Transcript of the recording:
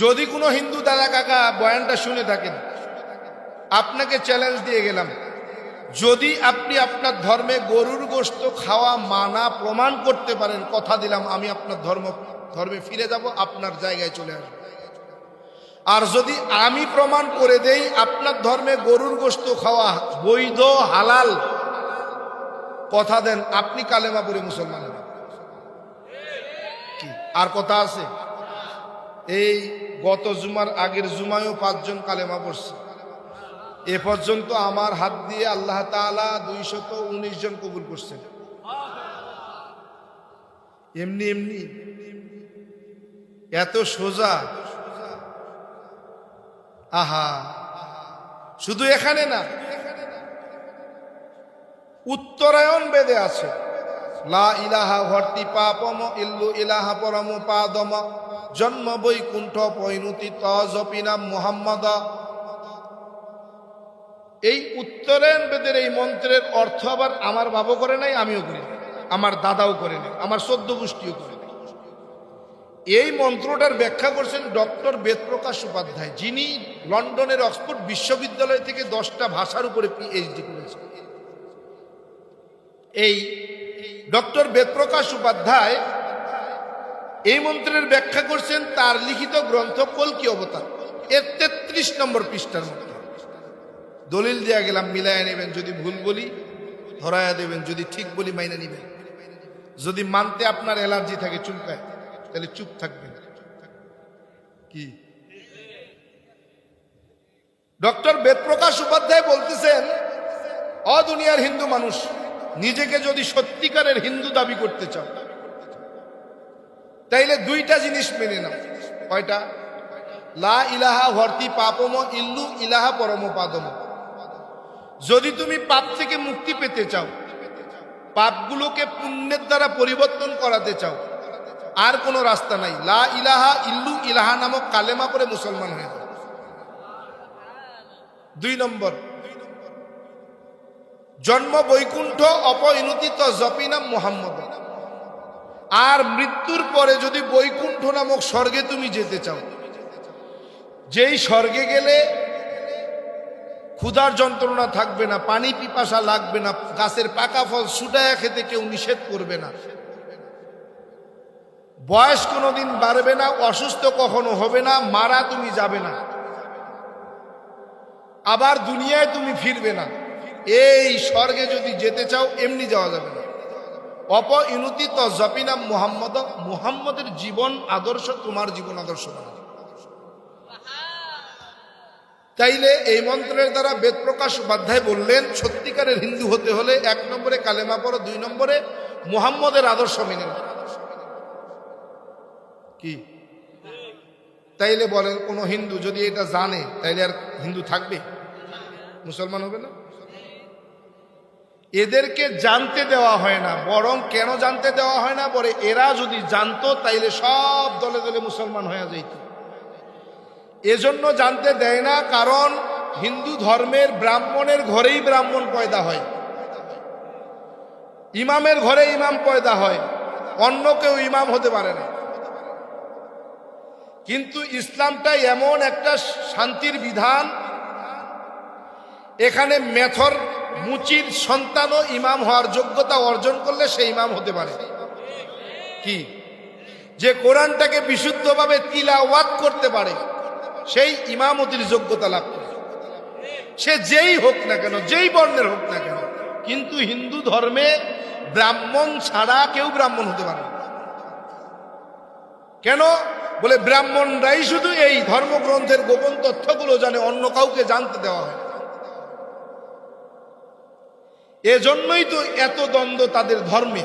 যদি কোনো হিন্দু দাদা কাকা বয়ানটা শুনে থাকেন, আপনাকে চ্যালেঞ্জ দিয়ে গেলাম, যদি আপনি আপনার ধর্মে গরুর গোশত খাওয়া মানা প্রমাণ করতে পারেন, কথা দিলাম আমি আপনার ধর্মে ফিরে যাব, আপনার জায়গায় চলে আসবো। আর যদি আমি প্রমাণ করে দেই আপনার ধর্মে গরুর গোশত খাওয়া বৈধ হালাল, কথা দেন আপনি কালেমা পড়ে মুসলমান হবেন। আর কথা আছে? এই গত জুমার আগের জুমায়ও 5 জন কালেমা পড়ছে। এ পর্যন্ত আমার হাত দিয়ে আল্লাহ তাআলা 219 জন কবুল করছেন। এমনি এমনি এত সোজা। আহা, শুধু এখানে না, উত্তরায়ণ বেদে আছে, লা ইলাহা ভর্তি পাপম ইল্লু ইলাহা পরম পাদম জন্ম বৈকুণ্ঠ পৈনুতি তজপিনাম মুহাম্মদ। এই উত্তরায়ণ বেদের এই মন্ত্রের অর্থ আবার আমার বাবা করে নাই, আমিও করি নাই, আমার দাদাও করে নাই, আমার 14 গোষ্ঠীও করে নাই। এই মন্ত্রটার ব্যাখ্যা করছেন ডক্টর বেদপ্রকাশ উপাধ্যায়, যিনি লন্ডনের অক্সফোর্ড বিশ্ববিদ্যালয় থেকে 10টা ভাষার উপরে পিএইচডি করেছেন। এই ডক্টর বেদপ্রকাশ উপাধ্যায় এই মন্ত্রের ব্যাখ্যা করছেন তার লিখিত গ্রন্থ কল্কি অবতার, এর 33 নম্বর পৃষ্ঠার মধ্যে। দলিল দেয়া গেলাম, মিলাইয়া নেবেন, যদি ভুল বলি ধরাইয়া দেবেন, যদি ঠিক বলি মাইনা নিবেন। যদি মানতে আপনার অ্যালার্জি থাকে চুলকায়, তাহলে চুপ থাকবেন। কি ডক্টর বেদপ্রকাশ উপাধ্যায় বলতেছেন, দুনিয়ার হিন্দু মানুষ, নিজেকে যদি সত্যিকারের হিন্দু দাবি করতে চাও তাইলে 2টা জিনিস মেনে নাও। কয়টা? লা ইলাহা ভর্তি পাপম ইল্লু ইলাহা পরম পাদম। যদি তুমি পাপ থেকে মুক্তি পেতে চাও, পাপগুলোকে পুণ্যের দ্বারা পরিবর্তন করাতে চাও, আর কোনো রাস্তা নাই। লা ইলাহা ইল্লু ইলাহা নামক কালেমা পড়ে মুসলমান হয়ে যাও। 2 নম্বর, জন্ম বৈকুণ্ঠ অপইনুতিত জপিনাম মুহাম্মদ। আর মৃত্যুর পরে যদি বৈকুণ্ঠ নামক স্বর্গে তুমি যেতে চাও, যেই স্বর্গে গেলে ক্ষুধার যন্ত্রণা থাকবে না, পানি পিপাসা লাগবে না, গাছের পাকা ফল ছুটায়া খেতে কেউ নিষেধ করবে না, বয়স কোনোদিন বাড়বে না, অসুস্থ কখনো হবে না, মারা তুমি যাবে না, আবার দুনিয়ায় তুমি ফিরবে না, এই স্বর্গে যদি যেতে চাও এমনি যাওয়া যাবে না। অপইনুতি তজপিনাম মুহাম্মদ, মুহাম্মদের জীবন আদর্শ তোমার জীবন আদর্শ বানাবে। তাইলে এই মন্ত্রের দ্বারা বেদপ্রকাশ উপাধ্যায় বললেন, সত্যিকারের হিন্দু হতে হলে 1 নম্বরে কালেমা পড়ো, 2 নম্বরে মুহাম্মদের আদর্শ মেনে নাও। কি তাইলে বলেন, কোন হিন্দু যদি এটা জানে তাইলে আর হিন্দু থাকবে? মুসলমান হবে না? এদেরকে জানতে দেওয়া হয় না, বরং কেন জানতে দেওয়া হয় না, বলে এরা যদি জানতো তাইলে সব দলে দলে মুসলমান হয়ে যাইত। এজন্য জানতে দেয় না, কারণ হিন্দু ধর্মের ব্রাহ্মণের ঘরেই ব্রাহ্মণ পয়দা হয়, ইমামের ঘরে ইমাম পয়দা হয়, অন্য কেউ ইমাম হতে পারে না। কিন্তু ইসলামটা এমন একটা শান্তির বিধান, এখানে মেথর মুচির সন্তানও ইমাম হওয়ার যোগ্যতা অর্জন করলে সে ইমাম হতে পারে। কি যে কোরআনটাকে বিশুদ্ধভাবে তিলাওয়াত করতে পারে সেই ইমামতির যোগ্যতা লাভ করে, সে যেই হোক না কেন, যেই বর্ণের হোক না কেন। কিন্তু হিন্দু ধর্মে ব্রাহ্মণ ছাড়া কেউ ব্রাহ্মণ হতে পারে না। কেন? বলে ব্রাহ্মণরাই শুধু এই ধর্মগ্রন্থের গোপন তথ্যগুলো জানে, অন্য কাউকে জানতে দেওয়া হয়। এজন্যই তো এত দ্বন্দ্ব তাদের ধর্মে।